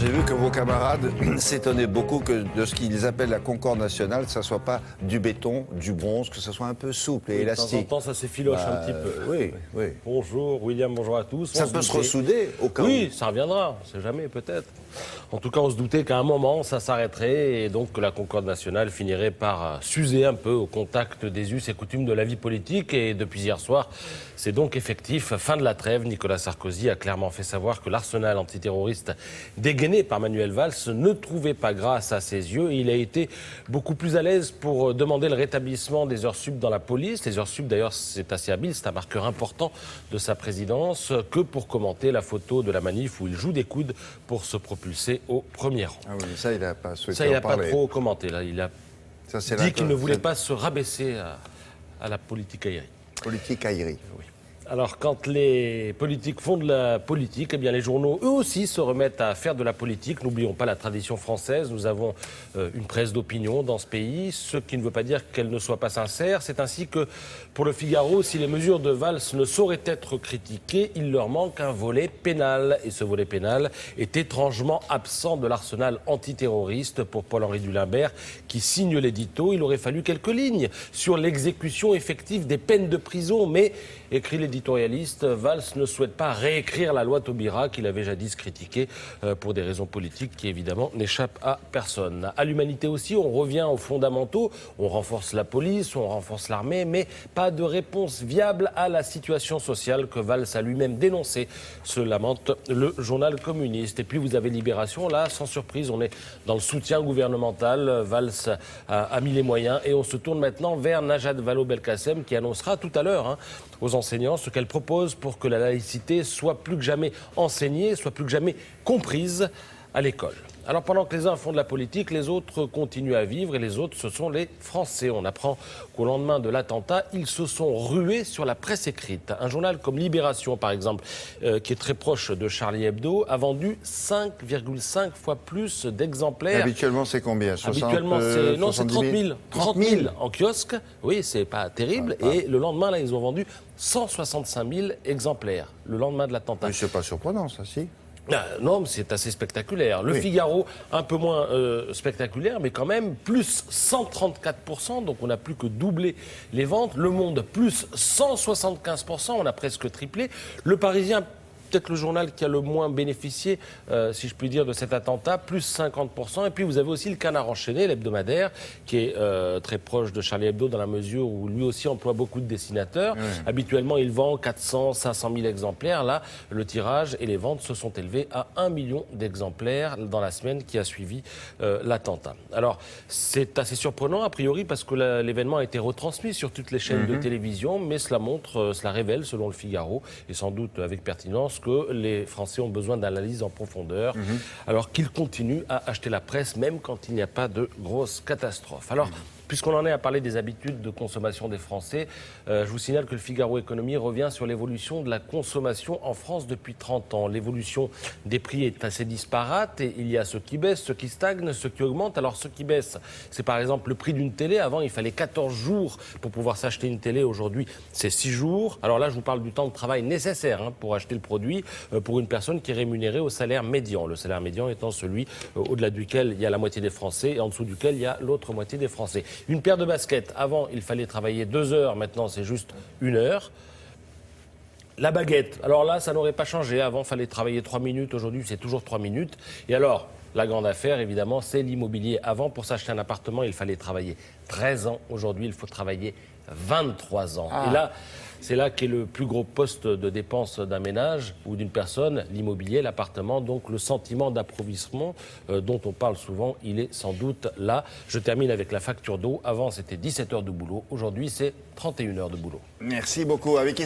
j'ai vu que vos camarades s'étonnaient beaucoup que de ce qu'ils appellent la concorde nationale, que ça ne soit pas du béton, du bronze, que ça soit un peu souple et élastique. De temps en temps, ça s'effiloche un petit peu. Oui. Bonjour William, bonjour à tous. Ça peut se ressouder au cas où. Oui, ça reviendra, on ne sait jamais peut-être. En tout cas, on se doutait qu'à un moment, ça s'arrêterait et donc que la concorde nationale finirait par s'user un peu au contact des us et coutumes de la vie politique. Et depuis hier soir, c'est donc effectif. Fin de la trêve. Nicolas Sarkozy a clairement fait savoir que l'arsenal antiterroriste dégainé par Manuel Valls ne trouvait pas grâce à ses yeux. Il a été beaucoup plus à l'aise pour demander le rétablissement des heures sup dans la police. Les heures sup, d'ailleurs, c'est assez habile, c'est un marqueur important de sa présidence, que pour commenter la photo de la manif où il joue des coudes pour se propulser au premier rang. Ah oui, mais ça, il n'a pas souhaité Ça, il n'a en pas parler. trop commenté. Là. Il a dit qu'il ne voulait pas se rabaisser à la politique aérienne. Politique aérienne. Oui. Alors, quand les politiques font de la politique, eh bien, les journaux, eux aussi, se remettent à faire de la politique. N'oublions pas la tradition française. Nous avons une presse d'opinion dans ce pays, ce qui ne veut pas dire qu'elle ne soit pas sincère. C'est ainsi que, pour le Figaro, si les mesures de Valls ne sauraient être critiquées, il leur manque un volet pénal. Et ce volet pénal est étrangement absent de l'arsenal antiterroriste pour Paul-Henri Dulimbert, qui signe l'édito. Il aurait fallu quelques lignes sur l'exécution effective des peines de prison, mais, écrit l'éditorialiste, Valls ne souhaite pas réécrire la loi Taubira qu'il avait jadis critiquée pour des raisons politiques qui évidemment n'échappent à personne. À l'Humanité aussi, on revient aux fondamentaux, on renforce la police, on renforce l'armée, mais pas de réponse viable à la situation sociale que Valls a lui-même dénoncée, se lamente le journal communiste. Et puis vous avez Libération, là, sans surprise, on est dans le soutien gouvernemental. Valls a mis les moyens et on se tourne maintenant vers Najat Vallaud-Belkacem qui annoncera tout à l'heure aux enseignants ce qu'elle propose pour que la laïcité soit plus que jamais enseignée, soit plus que jamais comprise à l'école. Alors pendant que les uns font de la politique, les autres continuent à vivre et les autres, ce sont les Français. On apprend qu'au lendemain de l'attentat, ils se sont rués sur la presse écrite. Un journal comme Libération, par exemple, qui est très proche de Charlie Hebdo, a vendu 5,5 fois plus d'exemplaires. Habituellement, c'est combien? 60, Habituellement, c'est 30 000. 30 000 en kiosque. Oui, c'est pas terrible. Et le lendemain, là, ils ont vendu 165 000 exemplaires. Le lendemain de l'attentat. Mais c'est pas surprenant, ça, si. Non, mais c'est assez spectaculaire. Le Figaro, un peu moins spectaculaire, mais quand même, plus 134%, donc on a plus que doublé les ventes. Le Monde, plus 175%, on a presque triplé. Le Parisien, peut-être le journal qui a le moins bénéficié, si je puis dire, de cet attentat, plus 50%. Et puis vous avez aussi le Canard enchaîné, l'hebdomadaire, qui est très proche de Charlie Hebdo dans la mesure où lui aussi emploie beaucoup de dessinateurs. Habituellement, il vend 400, 500 000 exemplaires. Là, le tirage et les ventes se sont élevés à 1 million d'exemplaires dans la semaine qui a suivi l'attentat. Alors, c'est assez surprenant, a priori, parce que l'événement a été retransmis sur toutes les chaînes de télévision, mais cela révèle, selon le Figaro, et sans doute avec pertinence, que les Français ont besoin d'analyse en profondeur, alors qu'ils continuent à acheter la presse, même quand il n'y a pas de grosses catastrophes. Alors, puisqu'on en est à parler des habitudes de consommation des Français, je vous signale que le Figaro Économie revient sur l'évolution de la consommation en France depuis 30 ans. L'évolution des prix est assez disparate et il y a ceux qui baissent, ceux qui stagnent, ceux qui augmentent. Alors ceux qui baissent, c'est par exemple le prix d'une télé. Avant, il fallait 14 jours pour pouvoir s'acheter une télé. Aujourd'hui, c'est 6 jours. Alors là, je vous parle du temps de travail nécessaire pour acheter le produit pour une personne qui est rémunérée au salaire médian. Le salaire médian étant celui au-delà duquel il y a la moitié des Français et en dessous duquel il y a l'autre moitié des Français. Une paire de baskets, avant, il fallait travailler 2 heures, maintenant, c'est juste 1 heure. La baguette, alors là, ça n'aurait pas changé. Avant, il fallait travailler 3 minutes, aujourd'hui, c'est toujours 3 minutes. Et alors, la grande affaire, évidemment, c'est l'immobilier. Avant, pour s'acheter un appartement, il fallait travailler 13 ans. Aujourd'hui, il faut travailler 23 ans. Et là, c'est là qu'est le plus gros poste de dépense d'un ménage ou d'une personne, l'immobilier, l'appartement. Donc le sentiment d'appauvrissement dont on parle souvent, il est sans doute là. Je termine avec la facture d'eau. Avant, c'était 17 heures de boulot. Aujourd'hui, c'est 31 heures de boulot. Merci beaucoup. Avec